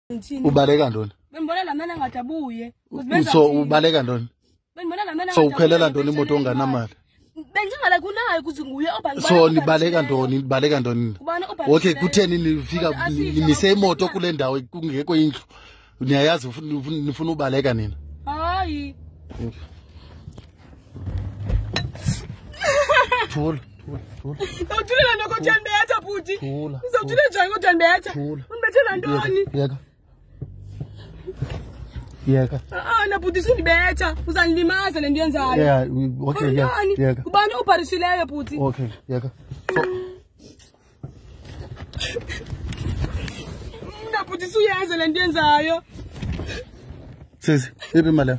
Ubaleka ntoni? Bembona la mana ngathi abuye. So ubaleka ntoni? Bembona la mana so ukhelela ntoni imoto onganamali? Bengingala kunayo ukuthi nguye obhalwe. So nibaleka ntoni? Nibaleka ntoni? Okay, kutheni nifika nimise imoto kule ndawo kungekho indlu? Niyayazi nifuna ubaleka nina? Hayi. Thula. Awuthulela nokuthi ndiyatha futhi. Uzawuthula njani ukuthi ndiyatha? Unibethela ntoni? Yeka. Na futhi sindibetha. Uzanilimaza le nto yenzayo. Yeah, okay, yeka. Ubani ubharishileyo futhi? Okay, yeka. Na futhi suyenza le nto yenzayo. Sisi, ibe mali.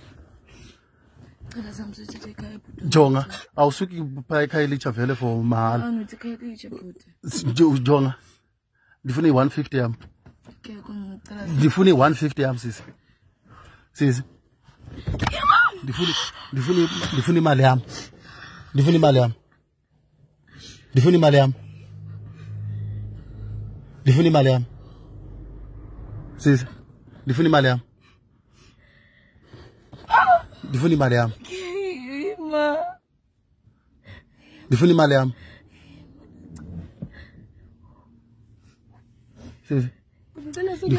Jonga, awusuki pha ekhaya licha vele for mahala. Anothi ekhaya licha futhi. Jonga. Ndifuna 150 yam. Okay, ngicela. Ndifuna 150 yam sisi. Sisi. Ndifuna imali yam. Ndifuna imali yam. Ndifuna imali yam. Ndifuna imali yam. Sisi. Ndifuna imali yam. Ndifuna imali yam. Ndifuna imali yam. Sisi.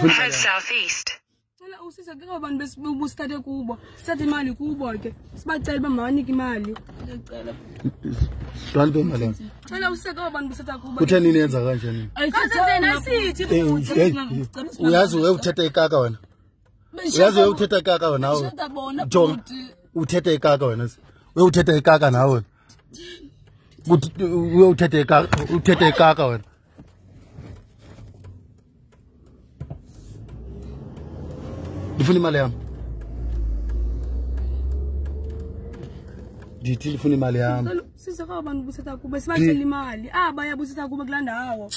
Head southeast. Usisa ke abantu besibusithathe kubo. Sithathe imali kubo ke. Sibacela bamanike imali. Ngicela. Dwani be imali yam. Cela usisa ke abantu besithatha kubo. Kutheni niyenza kanje nini? Ayisithena sithi. Uyazi uthetha ikaka wena. Uyazi uthetha ikaka wena nawe. Jonga. Uthetha ikaka wena. Uthetha ikaka nawe. Uthetha ikaka wena. Ndifuna imali yam. Ndithi ndifuna imali yam. Sisa ke abantu busithatha kubo sibacela imali. Bayabusithatha kubo kulandawo.